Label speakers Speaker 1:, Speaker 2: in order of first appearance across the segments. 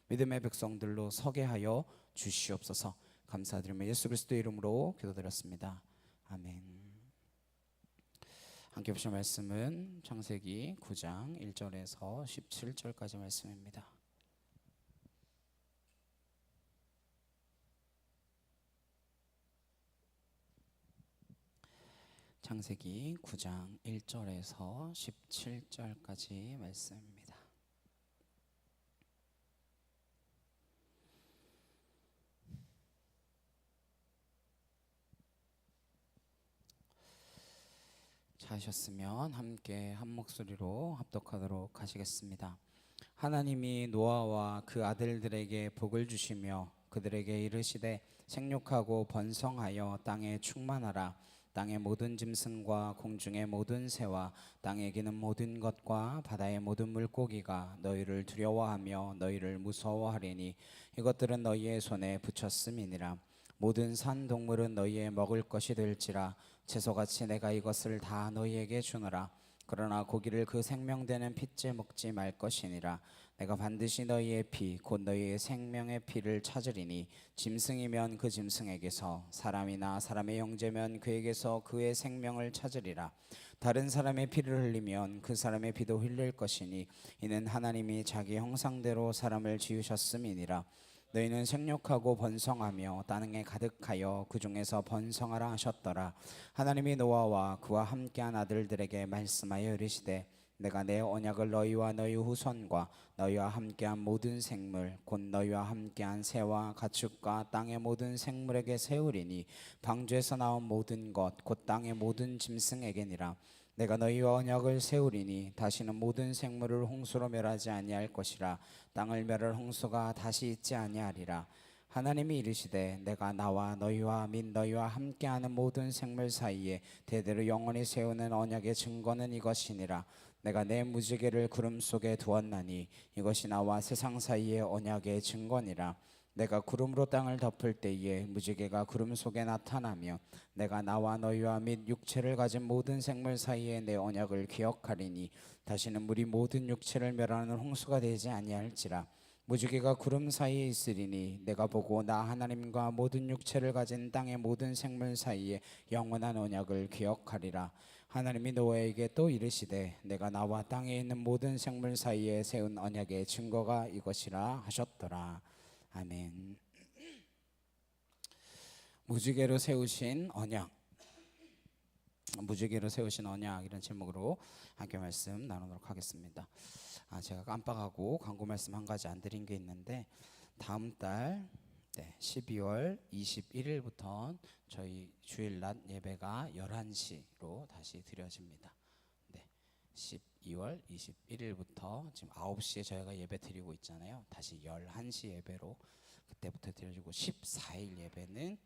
Speaker 1: 믿음의 백성들로 서게 하여 주시옵소서. 감사드리며 예수 그리스도의 이름으로 기도드렸습니다. 아멘. 함께 보실 말씀은 창세기 9장 1절에서 17절까지 말씀입니다. 창세기 9장 1절에서 17절까지 말씀입니다. 하셨으면 함께 한 목소리로 합독하도록 하시겠습니다. 하나님이 노아와 그 아들들에게 복을 주시며 그들에게 이르시되 생육하고 번성하여 땅에 충만하라. 땅의 모든 짐승과 공중의 모든 새와 땅에 기는 모든 것과 바다의 모든 물고기가 너희를 두려워하며 너희를 무서워하리니 이것들은 너희의 손에 붙였음이니라. 모든 산 동물은 너희의 먹을 것이 될지라. 채소같이 내가 이것을 다 너희에게 주노라. 그러나 고기를 그 생명되는 핏째 먹지 말 것이니라. 내가 반드시 너희의 피 곧 너희의 생명의 피를 찾으리니 짐승이면 그 짐승에게서 사람이나 사람의 형제면 그에게서 그의 생명을 찾으리라. 다른 사람의 피를 흘리면 그 사람의 피도 흘릴 것이니 이는 하나님이 자기 형상대로 사람을 지으셨음이니라. 너희는 생육하고 번성하며 땅에 가득하여 그 중에서 번성하라 하셨더라. 하나님이 노아와 그와 함께한 아들들에게 말씀하여 이르시되 내가 내 언약을 너희와 너희 후손과 너희와 함께한 모든 생물 곧 너희와 함께한 새와 가축과 땅의 모든 생물에게 세우리니 방주에서 나온 모든 것 곧 땅의 모든 짐승에게니라. 내가 너희와 언약을 세우리니 다시는 모든 생물을 홍수로 멸하지 아니할 것이라. 땅을 멸할 홍수가 다시 있지 아니하리라. 하나님이 이르시되 내가 나와 너희와 및 너희와 함께하는 모든 생물 사이에 대대로 영원히 세우는 언약의 증거는 이것이니라. 내가 내 무지개를 구름 속에 두었나니 이것이 나와 세상 사이의 언약의 증거니라. 내가 구름으로 땅을 덮을 때에 무지개가 구름 속에 나타나며 내가 나와 너희와 및 육체를 가진 모든 생물 사이에 내 언약을 기억하리니 다시는 물이 모든 육체를 멸하는 홍수가 되지 아니할지라. 무지개가 구름 사이에 있으리니 내가 보고 나 하나님과 모든 육체를 가진 땅의 모든 생물 사이에 영원한 언약을 기억하리라. 하나님이 노아에게 또 이르시되 내가 나와 땅에 있는 모든 생물 사이에 세운 언약의 증거가 이것이라 하셨더라. 아멘. 무지개로 세우신 언약, 무지개로 세우신 언약 이런 제목으로 함께 말씀 나누도록 하겠습니다. 제가 깜빡하고 광고 말씀 한 가지 안 드린 게 있는데 다음 달 12월 21일부터 저희 주일 낮 예배가 11시로 다시 드려집니다. 12월 21일부터 지금 9시에 저희가 예배 드리고 있잖아요. 다시 11시 예배로 그때부터 드려지고 14일 예배는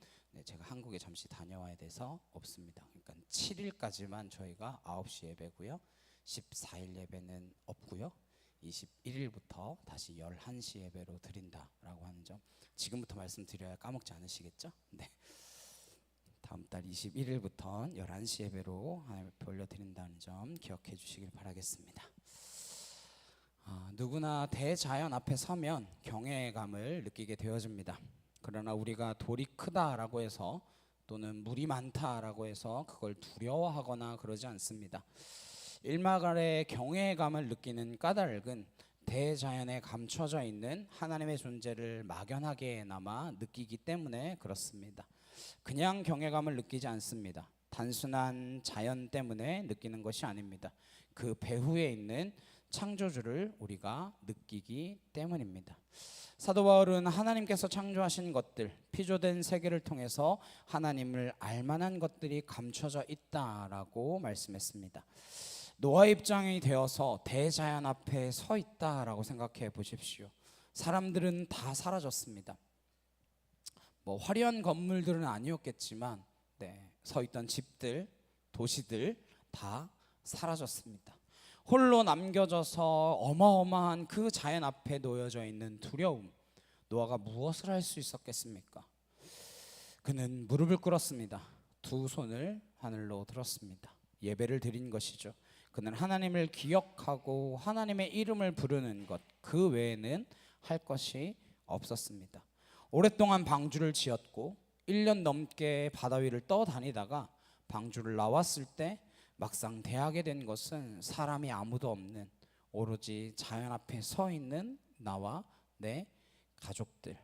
Speaker 1: 제가 한국에 잠시 다녀와야 돼서 없습니다. 그러니까 7일까지만 저희가 9시 예배고요. 14일 예배는 없고요. 21일부터 다시 11시 예배로 드린다라고 하는 점 지금부터 말씀드려야 까먹지 않으시겠죠? 네. 다음 달 21일부터 11시 예배로 하나님 앞에 올려드린다는 점 기억해 주시길 바라겠습니다. 누구나 대자연 앞에 서면 경외감을 느끼게 되어집니다. 그러나 우리가 돌이 크다라고 해서 또는 물이 많다라고 해서 그걸 두려워하거나 그러지 않습니다. 일막간의 경외감을 느끼는 까닭은 대자연에 감춰져 있는 하나님의 존재를 막연하게나마 느끼기 때문에 그렇습니다. 그냥 경외감을 느끼지 않습니다. 단순한 자연 때문에 느끼는 것이 아닙니다. 그 배후에 있는 창조주를 우리가 느끼기 때문입니다. 사도 바울은 하나님께서 창조하신 것들, 피조된 세계를 통해서 하나님을 알만한 것들이 감춰져 있다라고 말씀했습니다. 노아 입장이 되어서 대자연 앞에 서 있다라고 생각해 보십시오. 사람들은 다 사라졌습니다. 화려한 건물들은 아니었겠지만 서 있던 집들, 도시들 다 사라졌습니다. 홀로 남겨져서 어마어마한 그 자연 앞에 놓여져 있는 두려움. 노아가 무엇을 할 수 있었겠습니까? 그는 무릎을 꿇었습니다. 두 손을 하늘로 들었습니다. 예배를 드린 것이죠. 그는 하나님을 기억하고 하나님의 이름을 부르는 것, 그 외에는 할 것이 없었습니다. 오랫동안 방주를 지었고 1년 넘게 바다 위를 떠다니다가 방주를 나왔을 때 막상 대하게 된 것은 사람이 아무도 없는 오로지 자연 앞에 서 있는 나와 내 가족들.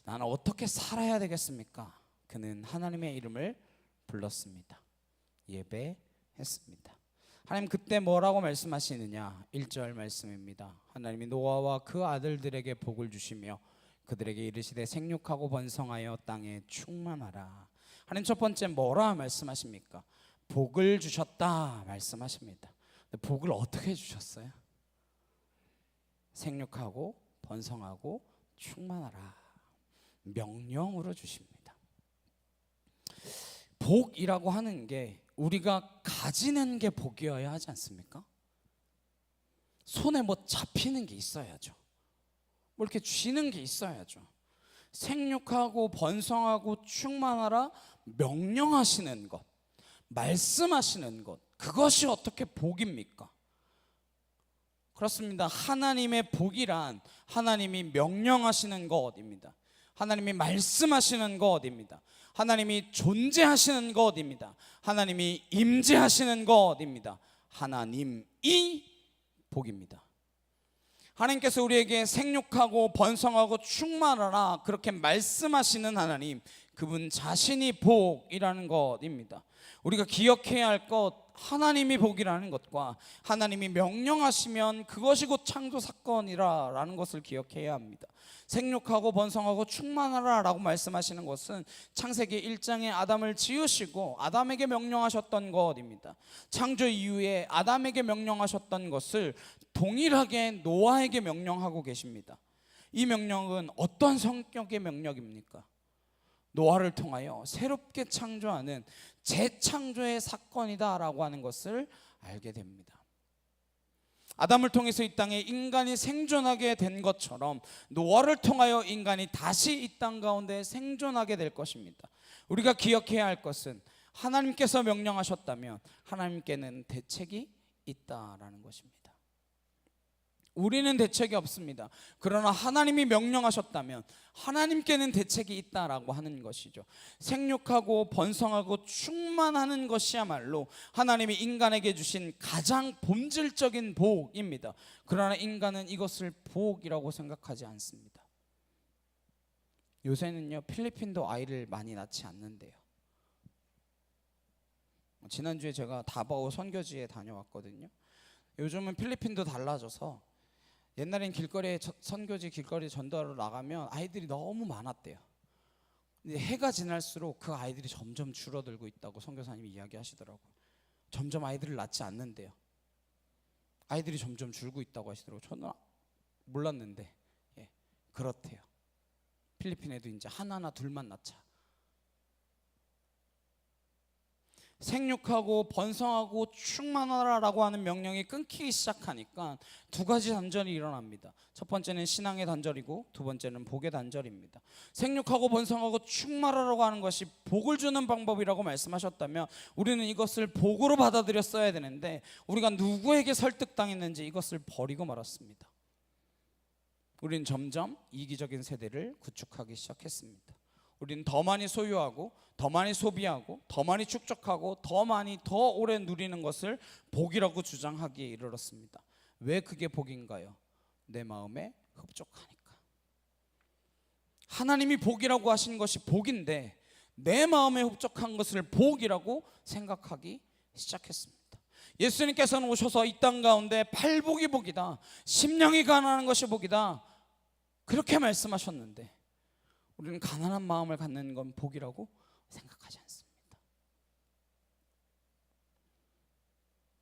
Speaker 1: 나는 어떻게 살아야 되겠습니까? 그는 하나님의 이름을 불렀습니다. 예배했습니다. 하나님 그때 뭐라고 말씀하시느냐? 1절 말씀입니다. 하나님이 노아와 그 아들들에게 복을 주시며 그들에게 이르시되 생육하고 번성하여 땅에 충만하라. 하나님 첫 번째 뭐라 말씀하십니까? 복을 주셨다 말씀하십니다. 복을 어떻게 주셨어요? 생육하고 번성하고 충만하라. 명령으로 주십니다. 복이라고 하는 게 우리가 가지는 게 복이어야 하지 않습니까? 손에 뭐 잡히는 게 있어야죠. 뭐 이렇게 쥐는 게 있어야죠. 생육하고 번성하고 충만하라 명령하시는 것, 말씀하시는 것, 그것이 어떻게 복입니까? 그렇습니다. 하나님의 복이란 하나님이 명령하시는 것입니다. 하나님이 말씀하시는 것입니다. 하나님이 존재하시는 것입니다. 하나님이 임재하시는 것입니다. 하나님이 복입니다. 하나님께서 우리에게 생육하고 번성하고 충만하라 그렇게 말씀하시는 하나님, 그분 자신이 복이라는 것입니다. 우리가 기억해야 할 것, 하나님이 복이라는 것과 하나님이 명령하시면 그것이 곧 창조 사건이라는 것을 기억해야 합니다. 생육하고 번성하고 충만하라 라고 말씀하시는 것은 창세기 1장에 아담을 지으시고 아담에게 명령하셨던 것입니다. 창조 이후에 아담에게 명령하셨던 것을 동일하게 노아에게 명령하고 계십니다. 이 명령은 어떤 성격의 명령입니까? 노아를 통하여 새롭게 창조하는 재창조의 사건이다라고 하는 것을 알게 됩니다. 아담을 통해서 이 땅에 인간이 생존하게 된 것처럼 노아를 통하여 인간이 다시 이 땅 가운데 생존하게 될 것입니다. 우리가 기억해야 할 것은 하나님께서 명령하셨다면 하나님께는 대책이 있다라는 것입니다. 우리는 대책이 없습니다. 그러나 하나님이 명령하셨다면 하나님께는 대책이 있다라고 하는 것이죠. 생육하고 번성하고 충만하는 것이야말로 하나님이 인간에게 주신 가장 본질적인 복입니다. 그러나 인간은 이것을 복이라고 생각하지 않습니다. 요새는요, 필리핀도 아이를 많이 낳지 않는데요. 지난주에 제가 다바오 선교지에 다녀왔거든요. 요즘은 필리핀도 달라져서 옛날엔 길거리에 선교지 길거리 전도하러 나가면 아이들이 너무 많았대요. 근데 해가 지날수록 그 아이들이 점점 줄어들고 있다고 선교사님이 이야기하시더라고요. 점점 아이들을 낳지 않는데요. 아이들이 점점 줄고 있다고 하시더라고요. 저는 몰랐는데 그렇대요. 필리핀에도 이제 하나나 둘만 낳자. 생육하고 번성하고 충만하라라고 하는 명령이 끊기기 시작하니까 두 가지 단절이 일어납니다. 첫 번째는 신앙의 단절이고 두 번째는 복의 단절입니다. 생육하고 번성하고 충만하라고 하는 것이 복을 주는 방법이라고 말씀하셨다면 우리는 이것을 복으로 받아들였어야 되는데 우리가 누구에게 설득당했는지 이것을 버리고 말았습니다. 우리는 점점 이기적인 세대를 구축하기 시작했습니다. 우리는 더 많이 소유하고 더 많이 소비하고 더 많이 축적하고 더 많이 더 오래 누리는 것을 복이라고 주장하기에 이르렀습니다. 왜 그게 복인가요? 내 마음에 흡족하니까. 하나님이 복이라고 하신 것이 복인데 내 마음에 흡족한 것을 복이라고 생각하기 시작했습니다. 예수님께서는 오셔서 이 땅 가운데 팔복이 복이다, 심령이 가난한 것이 복이다 그렇게 말씀하셨는데 우리는 가난한 마음을 갖는 건 복이라고 생각하지 않습니다.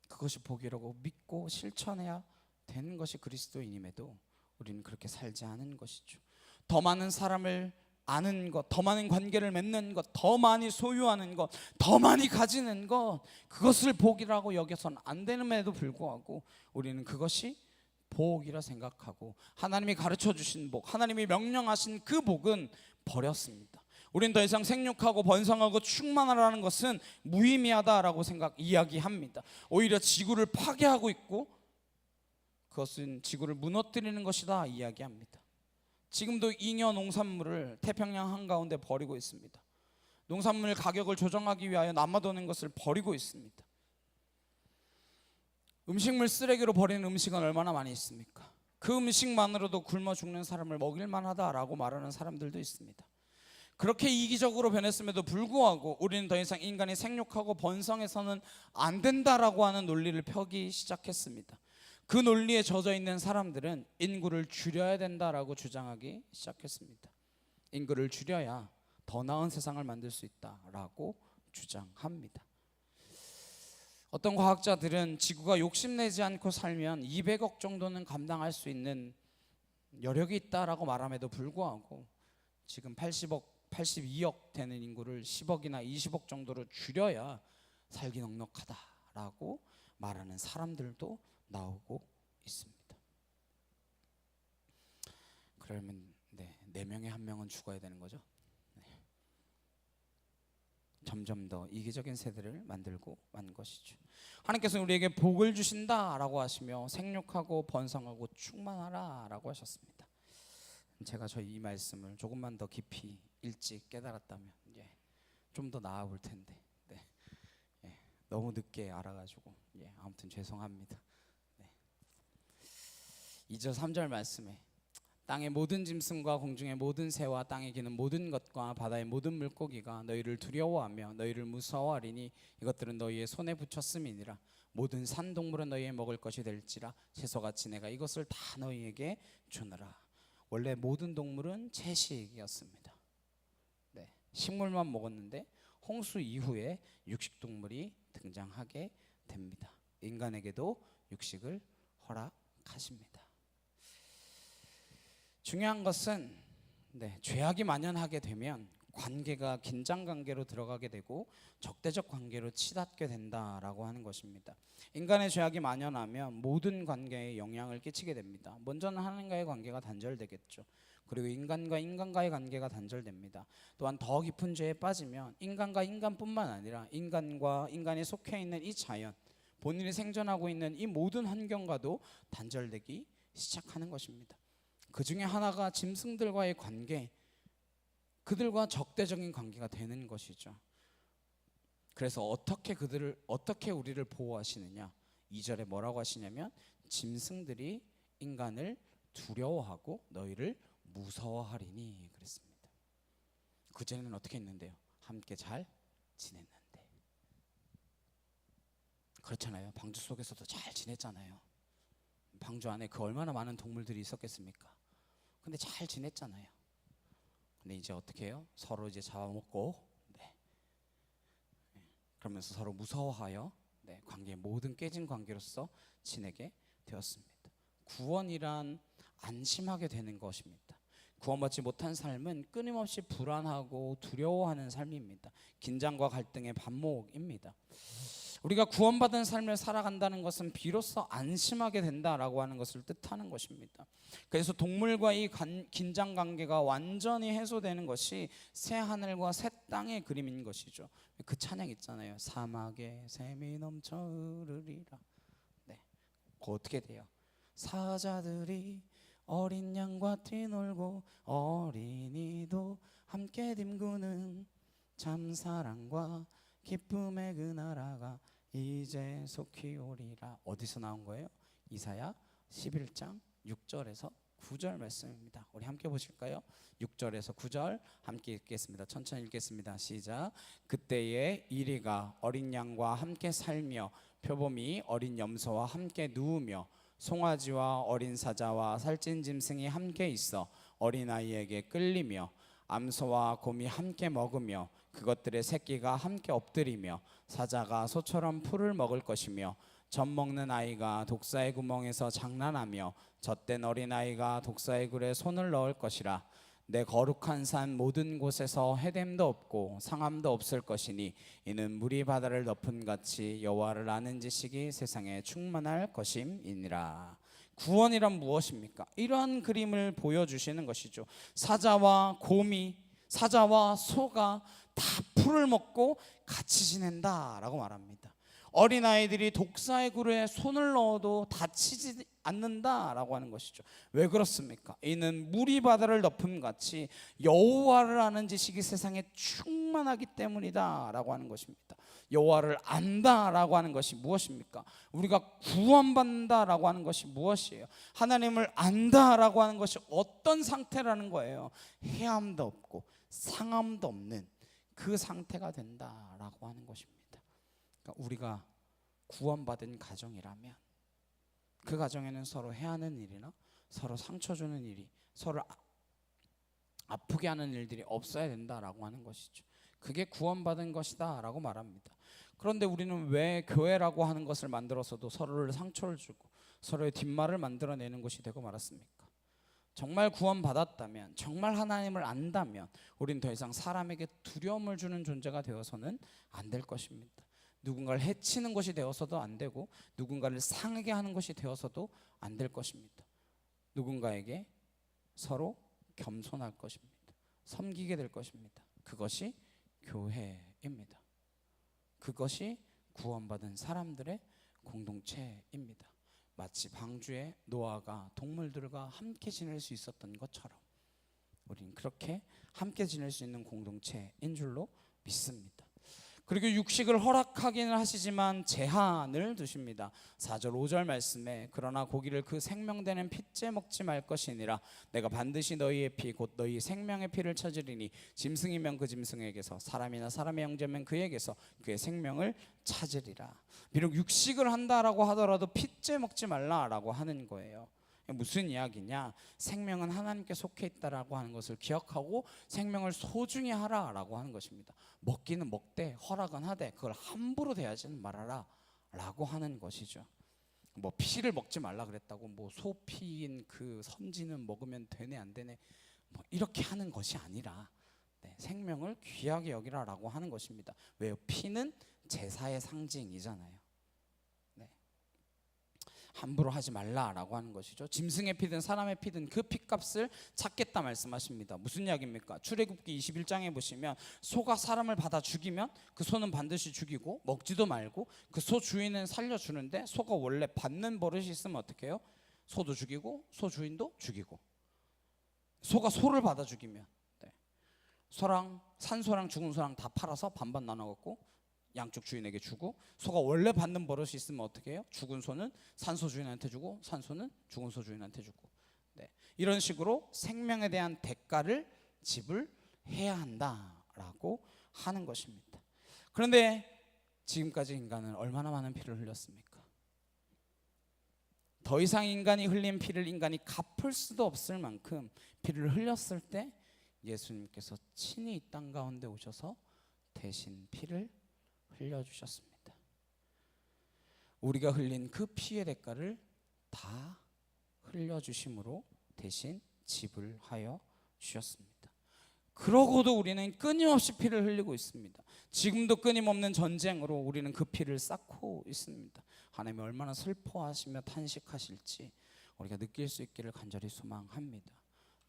Speaker 1: 그것이 복이라고 믿고 실천해야 되는 것이 그리스도인임에도 우리는 그렇게 살지 않은 것이죠. 더 많은 사람을 아는 것, 더 많은 관계를 맺는 것, 더 많이 소유하는 것, 더 많이 가지는 것, 그것을 복이라고 여겨서는 안 되는에도 불구하고 우리는 그것이 복이라 생각하고 하나님이 가르쳐 주신 복, 하나님이 명령하신 그 복은 버렸습니다. 우린 더 이상 생육하고 번성하고 충만하라는 것은 무의미하다라고 이야기합니다. 오히려 지구를 파괴하고 있고 그것은 지구를 무너뜨리는 것이다 이야기합니다. 지금도 잉여 농산물을 태평양 한가운데 버리고 있습니다. 농산물 가격을 조정하기 위하여 남아도는 것을 버리고 있습니다. 음식물 쓰레기로 버리는 음식은 얼마나 많이 있습니까? 그 음식만으로도 굶어 죽는 사람을 먹일 만하다라고 말하는 사람들도 있습니다. 그렇게 이기적으로 변했음에도 불구하고 우리는 더 이상 인간이 생육하고 번성해서는 안 된다라고 하는 논리를 펴기 시작했습니다. 그 논리에 젖어 있는 사람들은 인구를 줄여야 된다라고 주장하기 시작했습니다. 인구를 줄여야 더 나은 세상을 만들 수 있다라고 주장합니다. 어떤 과학자들은 지구가 욕심내지 않고 살면 200억 정도는 감당할 수 있는 여력이 있다라고 말함에도 불구하고 지금 80억, 82억 되는 인구를 10억이나 20억 정도로 줄여야 살기 넉넉하다라고 말하는 사람들도 나오고 있습니다. 그러면 네 명에 한 명은 죽어야 되는 거죠. 점점 더 이기적인 세대를 만들고 만 것이죠. 하나님께서 우리에게 복을 주신다라고 하시며 생육하고 번성하고 충만하라라고 하셨습니다. 제가 이 말씀을 조금만 더 깊이 일찍 깨달았다면 좀 더 나아 볼 텐데 너무 늦게 알아가지고 아무튼 죄송합니다. 2절 3절 말씀에 땅의 모든 짐승과 공중의 모든 새와 땅에 기는 모든 것과 바다의 모든 물고기가 너희를 두려워하며 너희를 무서워하리니 이것들은 너희의 손에 붙였음이니라. 모든 산 동물은 너희의 먹을 것이 될지라. 채소같이 내가 이것을 다 너희에게 주느라. 원래 모든 동물은 채식이었습니다. 식물만 먹었는데 홍수 이후에 육식동물이 등장하게 됩니다. 인간에게도 육식을 허락하십니다. 중요한 것은 죄악이 만연하게 되면 관계가 긴장관계로 들어가게 되고 적대적 관계로 치닫게 된다라고 하는 것입니다. 인간의 죄악이 만연하면 모든 관계에 영향을 끼치게 됩니다. 먼저는 하나님과의 관계가 단절되겠죠. 그리고 인간과 인간과의 관계가 단절됩니다. 또한 더 깊은 죄에 빠지면 인간과 인간뿐만 아니라 인간과 인간이 속해 있는 이 자연, 본인이 생존하고 있는 이 모든 환경과도 단절되기 시작하는 것입니다. 그 중에 하나가 짐승들과의 관계, 그들과 적대적인 관계가 되는 것이죠. 그래서 어떻게 우리를 보호하시느냐? 2절에 뭐라고 하시냐면 짐승들이 인간을 두려워하고 너희를 무서워하리니 그랬습니다. 그전에는 어떻게 했는데요? 함께 잘 지냈는데. 그렇잖아요. 방주 속에서도 잘 지냈잖아요. 방주 안에 그 얼마나 많은 동물들이 있었겠습니까? 근데 잘 지냈잖아요. 근데 이제 어떻게 해요? 서로 이제 잡아먹고 그러면서 서로 무서워하여 관계 모든 깨진 관계로서 지내게 되었습니다. 구원이란 안심하게 되는 것입니다. 구원받지 못한 삶은 끊임없이 불안하고 두려워하는 삶입니다. 긴장과 갈등의 반복입니다. 우리가 구원받은 삶을 살아간다는 것은 비로소 안심하게 된다라고 하는 것을 뜻하는 것입니다. 그래서 동물과 이 긴장관계가 완전히 해소되는 것이 새 하늘과 새 땅의 그림인 것이죠. 그 찬양 있잖아요. 사막에 샘이 넘쳐 흐르리라. 그거 어떻게 돼요? 사자들이 어린 양과 뛰놀고 어린이도 함께 뒹구는 참 사랑과 기쁨의 그 나라가 이제 속히 오리라. 어디서 나온 거예요? 이사야 11장 6절에서 9절 말씀입니다. 우리 함께 보실까요? 6절에서 9절 함께 읽겠습니다. 천천히 읽겠습니다. 시작. 그때에 이리가 어린 양과 함께 살며 표범이 어린 염소와 함께 누우며 송아지와 어린 사자와 살찐 짐승이 함께 있어 어린아이에게 끌리며 암소와 곰이 함께 먹으며 그것들의 새끼가 함께 엎드리며 사자가 소처럼 풀을 먹을 것이며 젖 먹는 아이가 독사의 구멍에서 장난하며 젖된 어린아이가 독사의 굴에 손을 넣을 것이라. 내 거룩한 산 모든 곳에서 해됨도 없고 상함도 없을 것이니 이는 물이 바다를 덮은 같이 여호와를 아는 지식이 세상에 충만할 것임이니라. 구원이란 무엇입니까? 이러한 그림을 보여주시는 것이죠. 사자와 곰이, 사자와 소가 다 풀을 먹고 같이 지낸다라고 말합니다. 어린아이들이 독사의 굴에 손을 넣어도 다치지 않는다라고 하는 것이죠. 왜 그렇습니까? 이는 물이 바다를 덮음같이 여호와를 아는 지식이 세상에 충만하기 때문이다라고 하는 것입니다. 여호와를 안다라고 하는 것이 무엇입니까? 우리가 구원받는다라고 하는 것이 무엇이에요? 하나님을 안다라고 하는 것이 어떤 상태라는 거예요? 해함도 없고 상함도 없는 그 상태가 된다라고 하는 것입니다. 그러니까 우리가 구원받은 가정이라면 그 가정에는 서로 해하는 일이나 서로 상처 주는 일이, 서로 아프게 하는 일들이 없어야 된다라고 하는 것이죠. 그게 구원받은 것이다 라고 말합니다. 그런데 우리는 왜 교회라고 하는 것을 만들어서도 서로를 상처를 주고 서로의 뒷말을 만들어내는 것이 되고 말았습니까? 정말 구원받았다면, 정말 하나님을 안다면 우린 더 이상 사람에게 두려움을 주는 존재가 되어서는 안 될 것입니다. 누군가를 해치는 것이 되어서도 안 되고 누군가를 상하게 하는 것이 되어서도 안 될 것입니다. 누군가에게 서로 겸손할 것입니다. 섬기게 될 것입니다. 그것이 교회입니다. 그것이 구원받은 사람들의 공동체입니다. 마치 방주에 노아가 동물들과 함께 지낼 수 있었던 것처럼 우린 그렇게 함께 지낼 수 있는 공동체인 줄로 믿습니다. 그리고 육식을 허락하기는 하시지만 제한을 두십니다. 4절 5절 말씀에 그러나 고기를 그 생명되는 핏째 먹지 말 것이니라 내가 반드시 너희의 피 곧 너희 생명의 피를 찾으리니 짐승이면 그 짐승에게서 사람이나 사람의 형제면 그에게서 그의 생명을 찾으리라. 비록 육식을 한다라고 하더라도 핏째 먹지 말라라고 하는 거예요. 무슨 이야기냐? 생명은 하나님께 속해 있다라고 하는 것을 기억하고 생명을 소중히 하라라고 하는 것입니다. 먹기는 먹되 허락은 하되 그걸 함부로 대하지는 말아라 라고 하는 것이죠. 뭐 피를 먹지 말라 그랬다고 뭐 소피인 그 선지는 먹으면 되네 안 되네 뭐 이렇게 하는 것이 아니라 생명을 귀하게 여기라라고 하는 것입니다. 왜요? 피는 제사의 상징이잖아요. 함부로 하지 말라라고 하는 것이죠. 짐승의 피든 사람의 피든 그 피값을 찾겠다 말씀하십니다. 무슨 이야기입니까? 출애굽기 21장에 보시면 소가 사람을 받아 죽이면 그 소는 반드시 죽이고 먹지도 말고 그 소 주인은 살려주는데 소가 원래 받는 버릇이 있으면 어떻게 해요? 소도 죽이고 소 주인도 죽이고. 소가 소를 받아 죽이면 소랑 산소랑 죽은 소랑 다 팔아서 반반 나눠 갖고 양쪽 주인에게 주고, 소가 원래 받는 버릇이 있으면 어떻게 해요? 죽은 소는 산소 주인한테 주고 산소는 죽은 소 주인한테 주고. 이런 식으로 생명에 대한 대가를 지불해야 한다라고 하는 것입니다. 그런데 지금까지 인간은 얼마나 많은 피를 흘렸습니까? 더 이상 인간이 흘린 피를 인간이 갚을 수도 없을 만큼 피를 흘렸을 때 예수님께서 친히 이 땅 가운데 오셔서 대신 피를 흘려주셨습니다. 우리가 흘린 그 피의 대가를 다 흘려주심으로 대신 지불하여 주셨습니다. 그러고도 우리는 끊임없이 피를 흘리고 있습니다. 지금도 끊임없는 전쟁으로 우리는 그 피를 쌓고 있습니다. 하나님이 얼마나 슬퍼하시며 탄식하실지 우리가 느낄 수 있기를 간절히 소망합니다.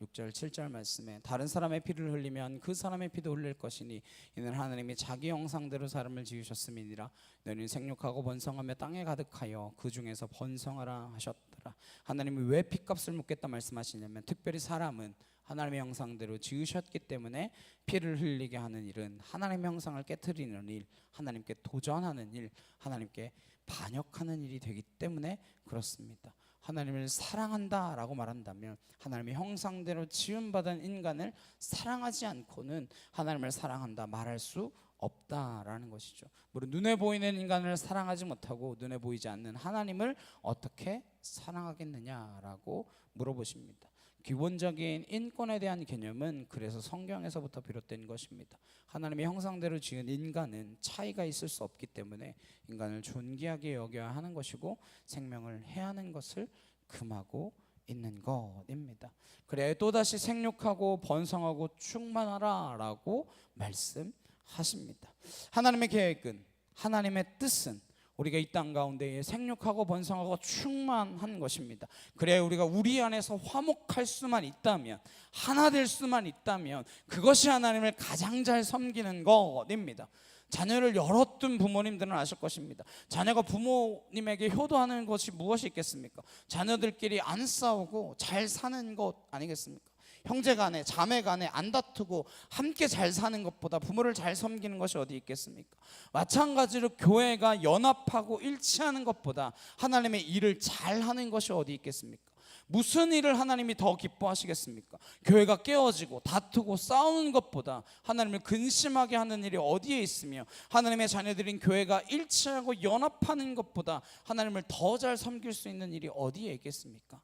Speaker 1: 6절 7절 말씀에 다른 사람의 피를 흘리면 그 사람의 피도 흘릴 것이니 이는 하나님이 자기 형상대로 사람을 지으셨음이니라. 너희는 생육하고 번성하며 땅에 가득하여 그 중에서 번성하라 하셨더라. 하나님이 왜 피값을 묻겠다 말씀하시냐면 특별히 사람은 하나님의 형상대로 지으셨기 때문에 피를 흘리게 하는 일은 하나님의 형상을 깨트리는 일, 하나님께 도전하는 일, 하나님께 반역하는 일이 되기 때문에 그렇습니다. 하나님을 사랑한다라고 말한다면 하나님의 형상대로 지음받은 인간을 사랑하지 않고는 하나님을 사랑한다 말할 수 없다라는 것이죠. 물론 눈에 보이는 인간을 사랑하지 못하고 눈에 보이지 않는 하나님을 어떻게 사랑하겠느냐라고 물어보십니다. 기본적인 인권에 대한 개념은 그래서 성경에서부터 비롯된 것입니다. 하나님의 형상대로 지은 인간은 차이가 있을 수 없기 때문에 인간을 존귀하게 여겨야 하는 것이고 생명을 해하는 것을 금하고 있는 것입니다. 그래야 또다시 생육하고 번성하고 충만하라 라고 말씀하십니다. 하나님의 계획은, 하나님의 뜻은 우리가 이 땅 가운데에 생육하고 번성하고 충만한 것입니다. 그래야 우리가 우리 안에서 화목할 수만 있다면, 하나 될 수만 있다면 그것이 하나님을 가장 잘 섬기는 것입니다. 자녀를 열어둔 부모님들은 아실 것입니다. 자녀가 부모님에게 효도하는 것이 무엇이 있겠습니까? 자녀들끼리 안 싸우고 잘 사는 것 아니겠습니까? 형제간에 자매간에 안 다투고 함께 잘 사는 것보다 부모를 잘 섬기는 것이 어디 있겠습니까? 마찬가지로 교회가 연합하고 일치하는 것보다 하나님의 일을 잘하는 것이 어디 있겠습니까? 무슨 일을 하나님이 더 기뻐하시겠습니까? 교회가 깨어지고 다투고 싸우는 것보다 하나님을 근심하게 하는 일이 어디에 있으며, 하나님의 자녀들인 교회가 일치하고 연합하는 것보다 하나님을 더 잘 섬길 수 있는 일이 어디에 있겠습니까?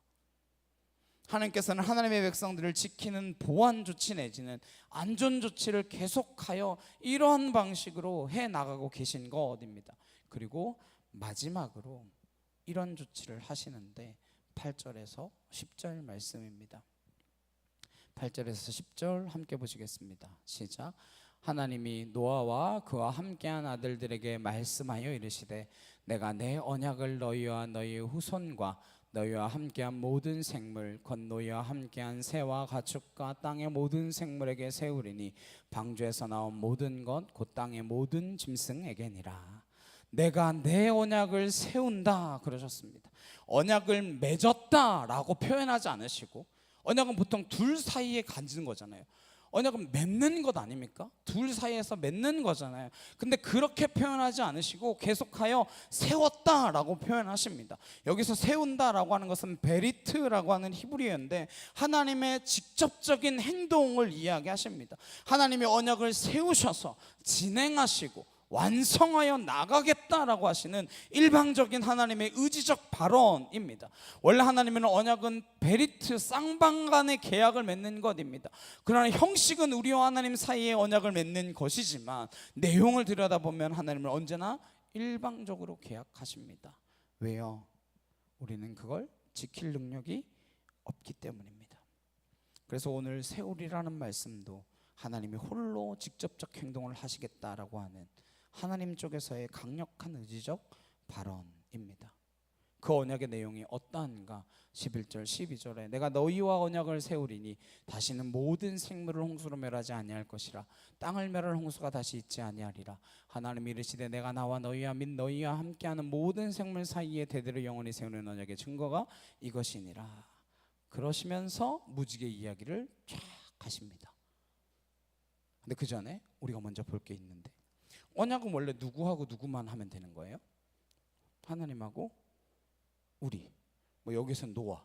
Speaker 1: 하나님께서는 하나님의 백성들을 지키는 보안 조치 내지는 안전 조치를 계속하여 이러한 방식으로 해나가고 계신 것입니다. 그리고 마지막으로 이런 조치를 하시는데 8절에서 10절 말씀입니다. 8절에서 10절 함께 보시겠습니다. 시작. 하나님이 노아와 그와 함께한 아들들에게 말씀하여 이르시되 내가 내 언약을 너희와 너희의 후손과 너희와 함께한 모든 생물 곧 너희와 함께한 새와 가축과 땅의 모든 생물에게 세우리니 방주에서 나온 모든 것 곧 땅의 모든 짐승에게니라. 내가 내 언약을 세운다 그러셨습니다. 언약을 맺었다라고 표현하지 않으시고, 언약은 보통 둘 사이에 가지는 거잖아요. 언약은 맺는 것 아닙니까? 둘 사이에서 맺는 거잖아요. 근데 그렇게 표현하지 않으시고 계속하여 세웠다라고 표현하십니다. 여기서 세운다라고 하는 것은 베리트라고 하는 히브리어인데 하나님의 직접적인 행동을 이야기하십니다. 하나님의 언약을 세우셔서 진행하시고 완성하여 나가겠다라고 하시는 일방적인 하나님의 의지적 발언입니다. 원래 하나님은 언약은 베리트 쌍방 간의 계약을 맺는 것입니다. 그러나 형식은 우리와 하나님 사이의 언약을 맺는 것이지만 내용을 들여다보면 하나님은 언제나 일방적으로 계약하십니다. 왜요? 우리는 그걸 지킬 능력이 없기 때문입니다. 그래서 오늘 세우리라는 말씀도 하나님이 홀로 직접적 행동을 하시겠다라고 하는 하나님 쪽에서의 강력한 의지적 발언입니다. 그 언약의 내용이 어떠한가? 11절 12절에 내가 너희와 언약을 세우리니 다시는 모든 생물을 홍수로 멸하지 아니할 것이라 땅을 멸할 홍수가 다시 있지 아니하리라. 하나님이 이르시되 내가 나와 너희와 및 너희와 함께하는 모든 생물 사이에 대대로 영원히 세우는 언약의 증거가 이것이니라. 그러시면서 무지개 이야기를 쫙 하십니다. 근데 그 전에 우리가 먼저 볼 게 있는데, 언약은 원래 누구하고 누구만 하면 되는 거예요? 하나님하고 우리, 뭐 여기서 노아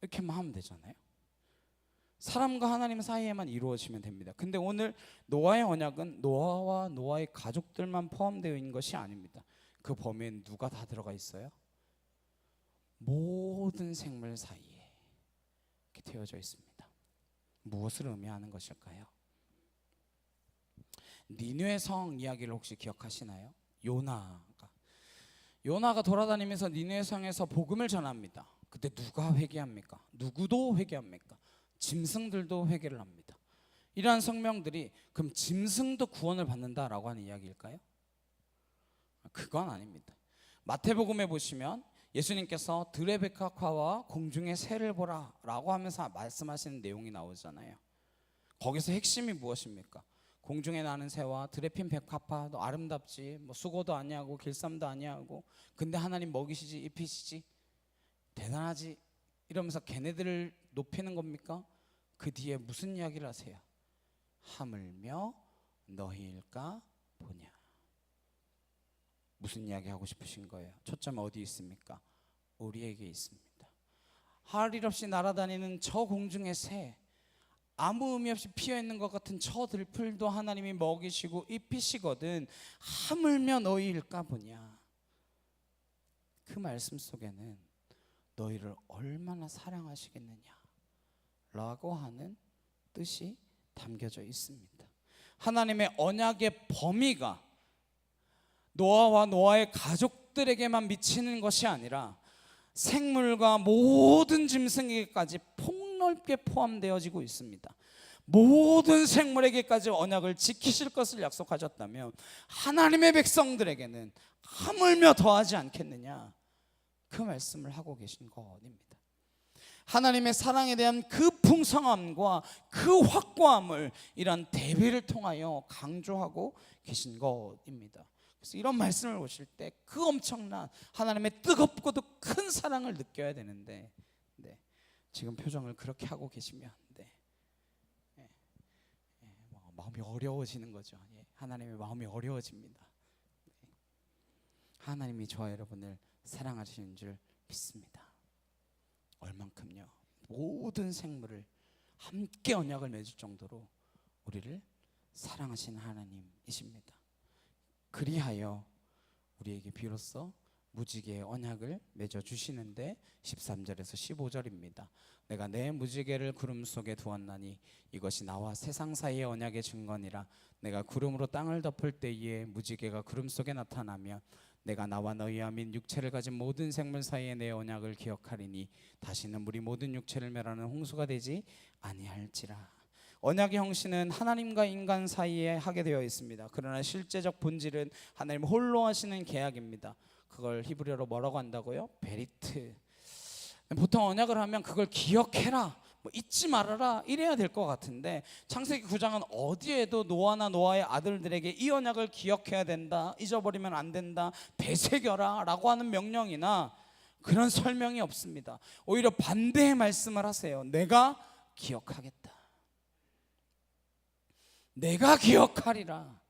Speaker 1: 이렇게만 하면 되잖아요. 사람과 하나님 사이에만 이루어지면 됩니다. 근데 오늘 노아의 언약은 노아와 노아의 가족들만 포함되어 있는 것이 아닙니다. 그 범위엔 누가 다 들어가 있어요? 모든 생물 사이에 이렇게 되어져 있습니다. 무엇을 의미하는 것일까요? 니느웨 성 이야기를 혹시 기억하시나요? 요나가 돌아다니면서 니느웨 성에서 복음을 전합니다. 그때 누가 회개합니까? 누구도 회개합니까? 짐승들도 회개를 합니다. 이러한 성명들이 그럼 짐승도 구원을 받는다라고 하는 이야기일까요? 그건 아닙니다. 마태복음에 보시면 예수님께서 들의 백합화와 공중의 새를 보라 라고 하면서 말씀하시는 내용이 나오잖아요. 거기서 핵심이 무엇입니까? 공중에 나는 새와 들에 핀 백합화, 너 아름답지, 뭐 수고도 아니하고 길쌈도 아니하고, 근데 하나님 먹이시지 입히시지 대단하지 이러면서 걔네들을 높이는 겁니까? 그 뒤에 무슨 이야기를 하세요? 하물며 너희일까 보냐. 무슨 이야기 하고 싶으신 거예요? 초점은 어디 있습니까? 우리에게 있습니다. 할 일 없이 날아다니는 저 공중의 새, 아무 의미 없이 피어있는 것 같은 저 들풀도 하나님이 먹이시고 입히시거든 하물며 너희일까 보냐. 그 말씀 속에는 너희를 얼마나 사랑하시겠느냐 라고 하는 뜻이 담겨져 있습니다. 하나님의 언약의 범위가 노아와 노아의 가족들에게만 미치는 것이 아니라 생물과 모든 짐승에게까지 폭넓게 포함되어지고 있습니다. 모든 생물에게까지 언약을 지키실 것을 약속하셨다면 하나님의 백성들에게는 하물며 더하지 않겠느냐, 그 말씀을 하고 계신 것입니다. 하나님의 사랑에 대한 그 풍성함과 그 확고함을 이런 대비를 통하여 강조하고 계신 것입니다. 그래서 이런 말씀을 보실 때 그 엄청난 하나님의 뜨겁고도 큰 사랑을 느껴야 되는데, 네, 지금 표정을 그렇게 하고 계시면 마음이 어려워지는 거죠. 하나님의 마음이 어려워집니다. 하나님이 저와 여러분을 사랑하시는 줄 믿습니다. 얼만큼요? 모든 생물을 함께 언약을 맺을 정도로 우리를 사랑하시는 하나님이십니다. 그리하여 우리에게 비로소 무지개의 언약을 맺어 주시는데 13절에서 15절입니다. 내가 내 무지개를 구름 속에 두었나니 이것이 나와 세상 사이의 언약의 증거니라. 내가 구름으로 땅을 덮을 때에 무지개가 구름 속에 나타나면 내가 나와 너희와 및 육체를 가진 모든 생물 사이에 내 언약을 기억하리니 다시는 물이 모든 육체를 멸하는 홍수가 되지 아니할지라. 언약의 형식은 하나님과 인간 사이에 하게 되어 있습니다. 그러나 실제적 본질은 하나님 홀로 하시는 계약입니다. 그걸 히브리어로 뭐라고 한다고요? 베리트. 보통 언약을 하면 그걸 기억해라, 잊지 말아라 이래야 될 것 같은데, 창세기 9장은 어디에도 노아나 노아의 아들들에게 이 언약을 기억해야 된다, 잊어버리면 안 된다, 되새겨라 라고 하는 명령이나 그런 설명이 없습니다. 오히려 반대의 말씀을 하세요. 내가 기억하겠다, 내가 기억하리라.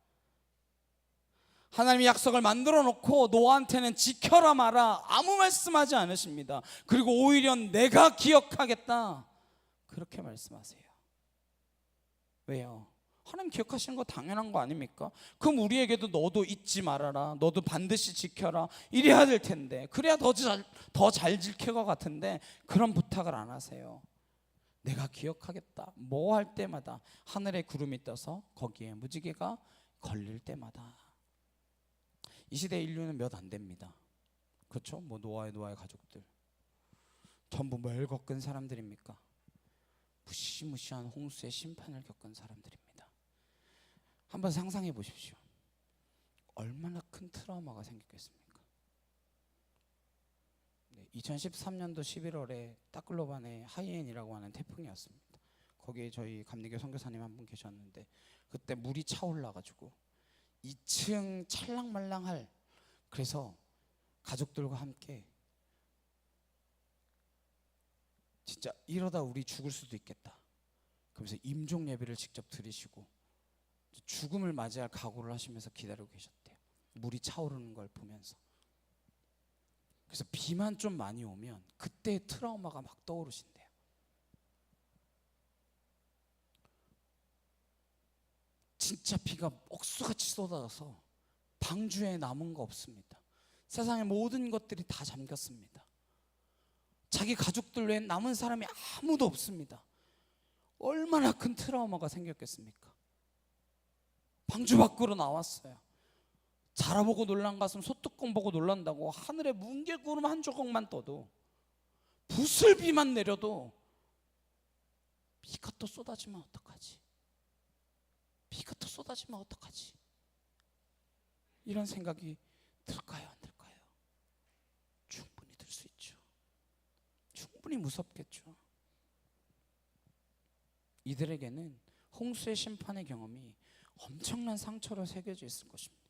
Speaker 1: 하나님이 약속을 만들어 놓고 노아한테는 지켜라 마라 아무 말씀하지 않으십니다. 그리고 오히려 내가 기억하겠다 그렇게 말씀하세요. 왜요? 하나님 기억하시는 거 당연한 거 아닙니까? 그럼 우리에게도 너도 잊지 말아라, 너도 반드시 지켜라 이래야 될 텐데, 그래야 더 잘 지킬 것 같은데 그런 부탁을 안 하세요. 내가 기억하겠다. 뭐 할 때마다 하늘에 구름이 떠서 거기에 무지개가 걸릴 때마다. 이 시대 인류는 몇 안 됩니다. 그렇죠? 노아의 가족들 전부 뭘 겪은 사람들입니까? 무시무시한 홍수의 심판을 겪은 사람들입니다. 한번 상상해 보십시오. 얼마나 큰 트라우마가 생겼겠습니까? 2013년도 11월에 따클로반에 하이엔이라고 하는 태풍이 왔습니다. 거기에 저희 감리교 선교사님 한 분 계셨는데, 그때 물이 차올라가지고 2층 찰랑말랑할, 그래서 가족들과 함께 진짜 이러다 우리 죽을 수도 있겠다 그러면서 임종 예배를 직접 드리시고 죽음을 맞이할 각오를 하시면서 기다리고 계셨대요. 물이 차오르는 걸 보면서. 그래서 비만 좀 많이 오면 그때 트라우마가 막 떠오르신대요. 진짜 비가 억수같이 쏟아져서 방주에 남은 거 없습니다. 세상의 모든 것들이 다 잠겼습니다. 자기 가족들 외엔 남은 사람이 아무도 없습니다. 얼마나 큰 트라우마가 생겼겠습니까? 방주 밖으로 나왔어요. 자라보고 놀란 가슴 소뚜껑 보고 놀란다고 하늘에 뭉게구름 한 조각만 떠도, 부슬비만 내려도 비가 또 쏟아지면 어떡하지? 비가 또 쏟아지면 어떡하지? 이런 생각이 들까요? 안 들까요? 충분히 들 수 있죠. 충분히 무섭겠죠. 이들에게는 홍수의 심판의 경험이 엄청난 상처로 새겨져 있을 것입니다.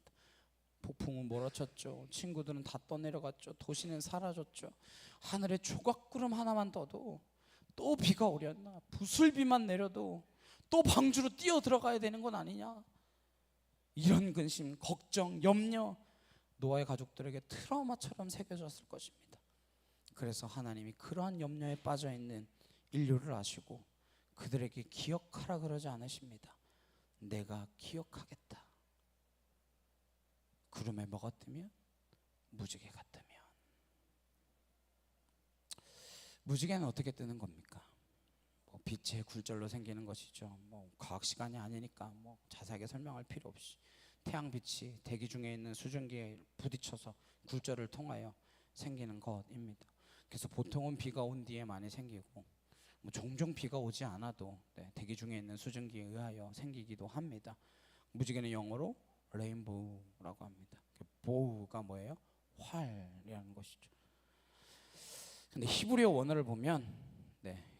Speaker 1: 폭풍은 몰아쳤죠. 친구들은 다 떠내려갔죠. 도시는 사라졌죠. 하늘에 조각구름 하나만 떠도 또 비가 오렸나, 부슬비만 내려도 또 방주로 뛰어 들어가야 되는 건 아니냐, 이런 근심, 걱정, 염려, 노아의 가족들에게 트라우마처럼 새겨졌을 것입니다. 그래서 하나님이 그러한 염려에 빠져 있는 인류를 아시고 그들에게 기억하라 그러지 않으십니다. 내가 기억하겠다. 구름에 뭐가 뜨면? 무지개가 뜨면. 무지개는 어떻게 뜨는 겁니까? 빛의 굴절로 생기는 것이죠. 과학 시간이 아니니까 자세하게 설명할 필요 없이 태양빛이 대기 중에 있는 수증기에 부딪혀서 굴절을 통하여 생기는 것입니다. 그래서 보통은 비가 온 뒤에 많이 생기고, 종종 비가 오지 않아도 대기 중에 있는 수증기에 의하여 생기기도 합니다. 무지개는 영어로 레인보우라고 합니다. 보우가 뭐예요? 활이라는 것이죠. 근데 히브리어 원어를 보면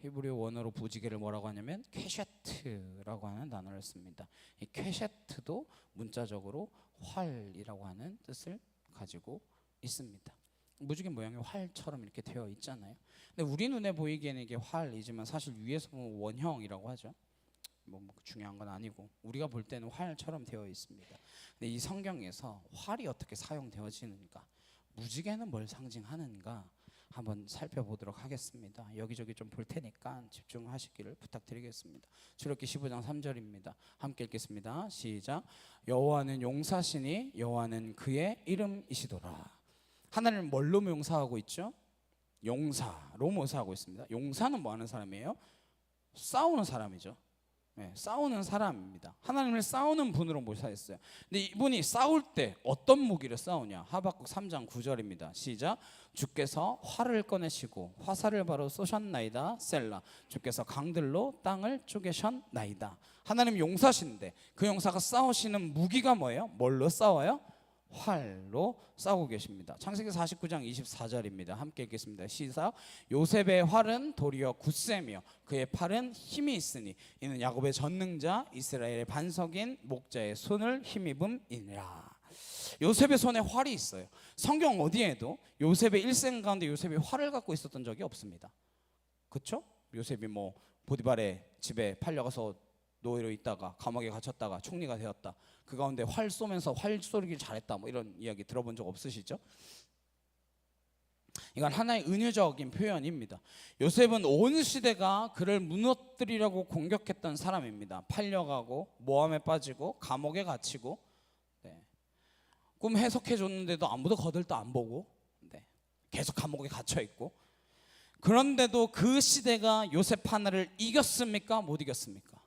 Speaker 1: 히브리어 원어로 부지개를 뭐라고 하냐면 퀘셰트라고 하는 단어를 씁니다. 이 퀘셰트도 문자적으로 활이라고 하는 뜻을 가지고 있습니다. 무지개 모양이 활처럼 이렇게 되어 있잖아요. 근데 우리 눈에 보이기에는 이게 활이지만 사실 위에서 보면 원형이라고 하죠. 뭐 중요한 건 아니고 우리가 볼 때는 활처럼 되어 있습니다. 근데 이 성경에서 활이 어떻게 사용되어지는가, 무지개는 뭘 상징하는가 한번 살펴보도록 하겠습니다. 여기저기 좀 볼 테니까 집중하시기를 부탁드리겠습니다. 출애굽기 15장 3절입니다. 함께 읽겠습니다. 시작. 여호와는 용사시니 여호와는 그의 이름이시도라. 하나님은 뭘로 묘사하고 있죠? 용사로 묘사하고 있습니다. 용사는 뭐 하는 사람이에요? 싸우는 사람이죠. 싸우는 사람입니다. 하나님을 싸우는 분으로 묘사했어요. 근데 이분이 싸울 때 어떤 무기를 싸우냐? 하박국 3장 9절입니다. 시작. 주께서 활을 꺼내시고 화살을 바로 쏘셨나이다. 셀라. 주께서 강들로 땅을 쪼개셨나이다. 하나님 용사신데 그 용사가 싸우시는 무기가 뭐예요? 뭘로 싸워요? 활로 싸우고 계십니다. 창세기 49장 24절입니다. 함께 읽겠습니다. 시작. 요셉의 활은 도리어 굳세며 그의 팔은 힘이 있으니 이는 야곱의 전능자 이스라엘의 반석인 목자의 손을 힘입음이니라. 요셉의 손에 활이 있어요. 성경 어디에도 요셉의 일생 가운데 요셉이 활을 갖고 있었던 적이 없습니다. 그렇죠? 요셉이 뭐 보디발의 집에 팔려가서 노예로 있다가 감옥에 갇혔다가 총리가 되었다. 그 가운데 활 쏘면서 활 쏘기를 잘했다. 뭐 이런 이야기 들어본 적 없으시죠? 이건 하나의 은유적인 표현입니다. 요셉은 온 시대가 그를 무너뜨리려고 공격했던 사람입니다. 팔려가고 모함에 빠지고 감옥에 갇히고 꿈 해석해 줬는데도 아무도 거들떠 안 보고 계속 감옥에 갇혀 있고, 그런데도 그 시대가 요셉 하나를 이겼습니까? 못 이겼습니까?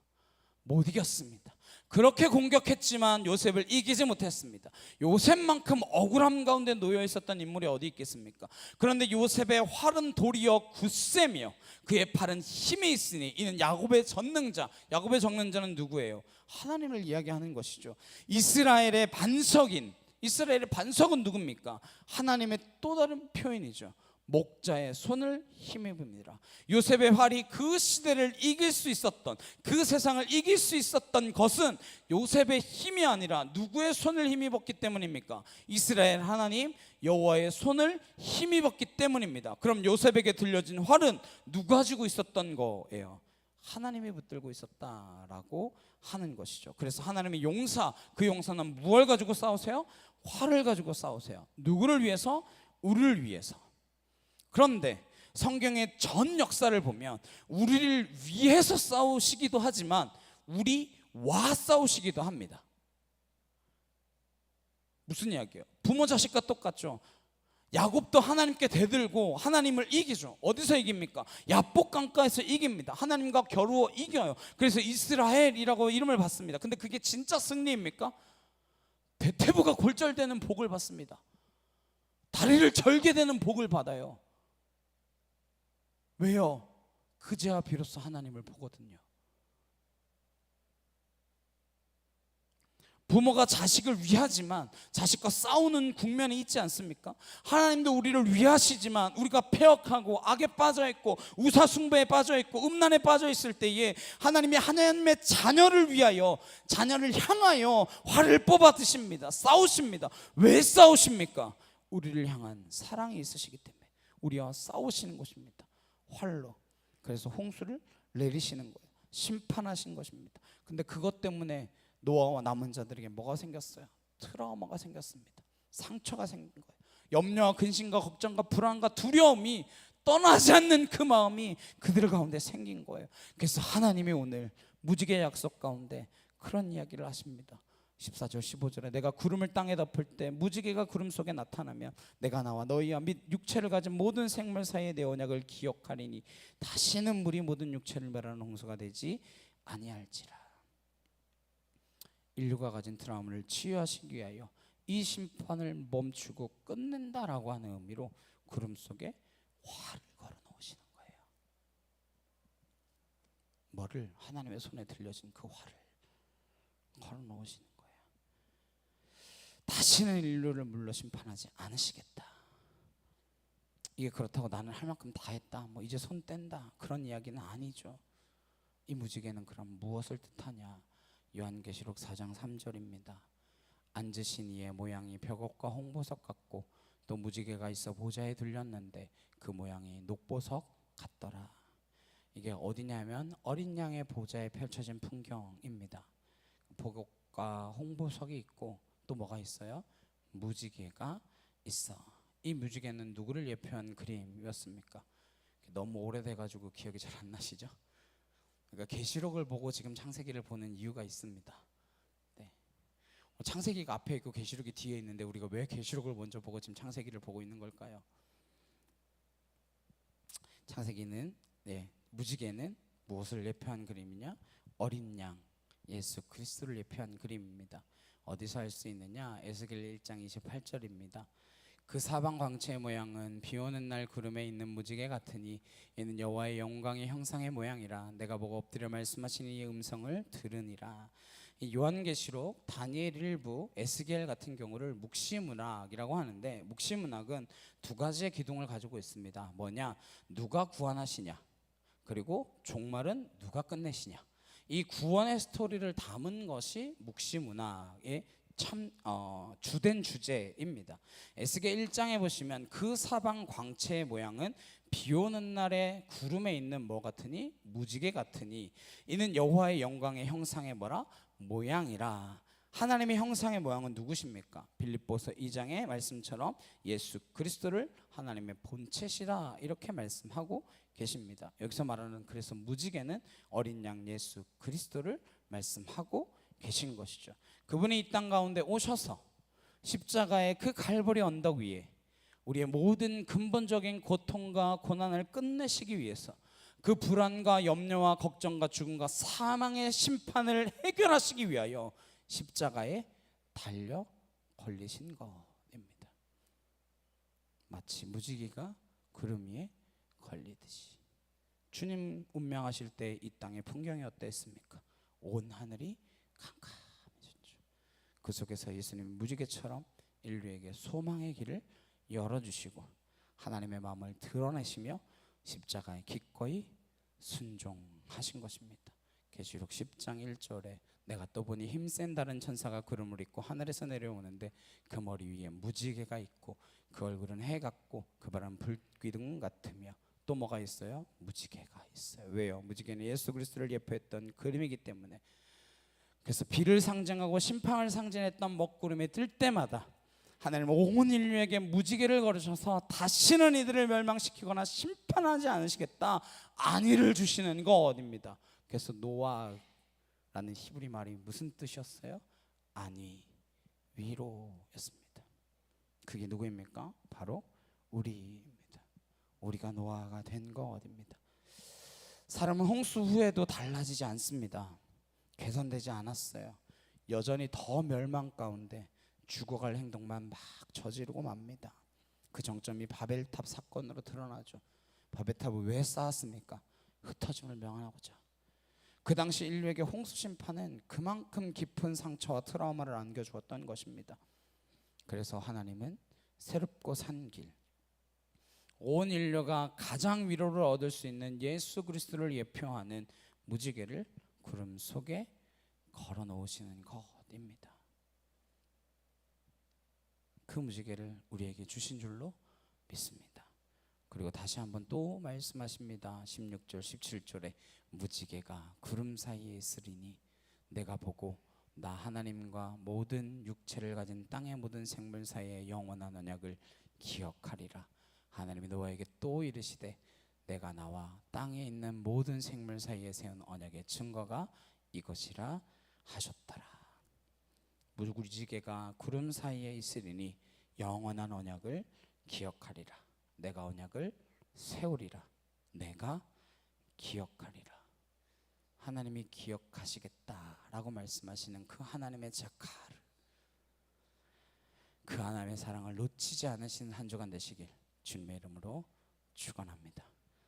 Speaker 1: 못 이겼습니다. 그렇게 공격했지만 요셉을 이기지 못했습니다. 요셉만큼 억울함 가운데 놓여 있었던 인물이 어디 있겠습니까? 그런데 요셉의 활은 도리어 굳세며 그의 팔은 힘이 있으니 이는 야곱의 전능자. 야곱의 전능자는 누구예요? 하나님을 이야기하는 것이죠. 이스라엘의 반석인, 이스라엘의 반석은 누굽니까? 하나님의 또 다른 표현이죠. 목자의 손을 힘입음이라. 요셉의 활이 그 시대를 이길 수 있었던, 그 세상을 이길 수 있었던 것은 요셉의 힘이 아니라 누구의 손을 힘입었기 때문입니까? 이스라엘 하나님 여호와의 손을 힘입었기 때문입니다. 그럼 요셉에게 들려진 활은 누가 가지고 있었던 거예요? 하나님이 붙들고 있었다라고 하는 것이죠. 그래서 하나님의 용사, 그 용사는 무엇을 가지고 싸우세요? 활을 가지고 싸우세요. 누구를 위해서? 우리를 위해서. 그런데 성경의 전 역사를 보면 우리를 위해서 싸우시기도 하지만 우리와 싸우시기도 합니다. 무슨 이야기예요? 부모 자식과 똑같죠. 야곱도 하나님께 대들고 하나님을 이기죠. 어디서 이깁니까? 야복 강가에서 이깁니다. 하나님과 겨루어 이겨요. 그래서 이스라엘이라고 이름을 받습니다. 근데 그게 진짜 승리입니까? 대퇴부가 골절되는 복을 받습니다. 다리를 절게 되는 복을 받아요. 왜요? 그제야 비로소 하나님을 보거든요. 부모가 자식을 위하지만 자식과 싸우는 국면이 있지 않습니까? 하나님도 우리를 위하시지만 우리가 패역하고 악에 빠져있고 우사숭배에 빠져있고 음란에 빠져있을 때에 하나님이 하나님의 자녀를 위하여, 자녀를 향하여 활을 뽑아 드십니다. 싸우십니다. 왜 싸우십니까? 우리를 향한 사랑이 있으시기 때문에 우리와 싸우시는 것입니다. 활로. 그래서 홍수를 내리시는 거예요. 심판하신 것입니다. 근데 그것 때문에 노아와 남은 자들에게 뭐가 생겼어요? 트라우마가 생겼습니다. 상처가 생긴 거예요. 염려와 근심과 걱정과 불안과 두려움이 떠나지 않는 그 마음이 그들 가운데 생긴 거예요. 그래서 하나님이 오늘 무지개 약속 가운데 그런 이야기를 하십니다. 14절 15절에 내가 구름을 땅에 덮을 때 무지개가 구름 속에 나타나면 내가 나와 너희와 및 육체를 가진 모든 생물 사이의 내 언약을 기억하리니 다시는 물이 모든 육체를 멸하는 홍수가 되지 아니할지라. 인류가 가진 트라우마를 치유하시기 위하여 이 심판을 멈추고 끝낸다라고 하는 의미로 구름 속에 활을 걸어 놓으시는 거예요. 뭐를? 하나님의 손에 들려진 그 활을 걸어 놓으시는 거예요. 다시는 인류를 물로 심판하지 않으시겠다. 이게 그렇다고 나는 할 만큼 다 했다, 뭐 이제 손 뗀다, 그런 이야기는 아니죠. 이 무지개는 그럼 무엇을 뜻하냐? 요한계시록 4장 3절입니다. 앉으신 이의 모양이 벽옥과 홍보석 같고 또 무지개가 있어 보좌에 둘렸는데 그 모양이 녹보석 같더라. 이게 어디냐면 어린 양의 보좌에 펼쳐진 풍경입니다. 벽옥과 홍보석이 있고 또 뭐가 있어요? 무지개가 있어. 이 무지개는 누구를 예표한 그림이었습니까? 너무 오래돼가지고 기억이 잘 안 나시죠? 그러니까 계시록을 보고 지금 창세기를 보는 이유가 있습니다. 네. 창세기가 앞에 있고 계시록이 뒤에 있는데 우리가 왜 계시록을 먼저 보고 지금 창세기를 보고 있는 걸까요? 창세기는 무지개는 무엇을 예표한 그림이냐? 어린 양 예수 그리스도를 예표한 그림입니다. 어디서 알 수 있느냐? 에스겔 1장 28절입니다. 그 사방 광채의 모양은 비오는 날 구름에 있는 무지개 같으니 이는 여호와의 영광의 형상의 모양이라. 내가 보고 엎드려 말씀하시는 이 음성을 들으니라. 이 요한계시록, 다니엘 일부, 에스겔 같은 경우를 묵시문학이라고 하는데, 묵시문학은 두 가지의 기둥을 가지고 있습니다. 뭐냐? 누가 구원하시냐, 그리고 종말은 누가 끝내시냐. 이 구원의 스토리를 담은 것이 묵시문학의 주된 주제입니다. 에스겔 1장에 보시면 그 사방 광채의 모양은 비오는 날에 구름에 있는 뭐 같으니? 무지개 같으니 이는 여호와의 영광의 형상의 뭐라? 모양이라. 하나님의 형상의 모양은 누구십니까? 빌립보서 2장의 말씀처럼 예수 그리스도를 하나님의 본체시라 이렇게 말씀하고 계십니다. 여기서 말하는 그래서 무지개는 어린 양 예수 그리스도를 말씀하고 계신 것이죠. 그분이 이 땅 가운데 오셔서 십자가의 그 갈보리 언덕 위에 우리의 모든 근본적인 고통과 고난을 끝내시기 위해서 그 불안과 염려와 걱정과 죽음과 사망의 심판을 해결하시기 위하여 십자가에 달려 걸리신 것입니다. 마치 무지개가 구름 위에 걸리듯이. 주님 운명하실 때 이 땅의 풍경이 어땠습니까? 온 하늘이 캄캄해졌죠. 그 속에서 예수님 무지개처럼 인류에게 소망의 길을 열어주시고 하나님의 마음을 드러내시며 십자가에 기꺼이 순종하신 것입니다. 계시록 10장 1절에 내가 또 보니 힘센 다른 천사가 구름을 입고 하늘에서 내려오는데 그 머리 위에 무지개가 있고 그 얼굴은 해 같고 그 발은 불기둥 같으며 또 뭐가 있어요? 무지개가 있어요. 왜요? 무지개는 예수 그리스도를 예표했던 그림이기 때문에. 그래서 비를 상징하고 심판을 상징했던 먹구름이 뜰 때마다 하나님은 온 인류에게 무지개를 걸으셔서 다시는 이들을 멸망시키거나 심판하지 않으시겠다 안위를 주시는 것입니다. 그래서 노아라는 히브리 말이 무슨 뜻이었어요? 안위, 위로였습니다. 그게 누구입니까? 바로 우리입니다. 우리가 노아가 된 것입니다. 사람은 홍수 후에도 달라지지 않습니다. 개선되지 않았어요. 여전히 더 멸망 가운데 죽어갈 행동만 막 저지르고 맙니다. 그 정점이 바벨탑 사건으로 드러나죠. 바벨탑을 왜 쌓았습니까? 흩어짐을 명하고자. 그 당시 인류에게 홍수 심판은 그만큼 깊은 상처와 트라우마를 안겨주었던 것입니다. 그래서 하나님은 새롭고 산 길, 온 인류가 가장 위로를 얻을 수 있는 예수 그리스도를 예표하는 무지개를 구름 속에 걸어 놓으시는 것입니다. 그 무지개를 우리에게 주신 줄로 믿습니다. 그리고 다시 한번 또 말씀하십니다. 16절 17절에 무지개가 구름 사이에 있으리니 내가 보고 나 하나님과 모든 육체를 가진 땅의 모든 생물 사이의 영원한 언약을 기억하리라. 하나님이 노아에게 또 이르시되 내가 나와 땅에 있는 모든 생물 사이에 세운 언약의 증거가 이것이라 하셨더라. 무지개가 구름 사이에 있으리니 영원한 언약을 기억하리라. 내가 언약을 세우리라. 내가 기억하리라. 하나님이 기억하시겠다라고 말씀하시는 그 하나님의 자카를, 그 하나님의 사랑을 놓치지 않으시는 한 주간 되시길 주님의 이름으로 축원합니다.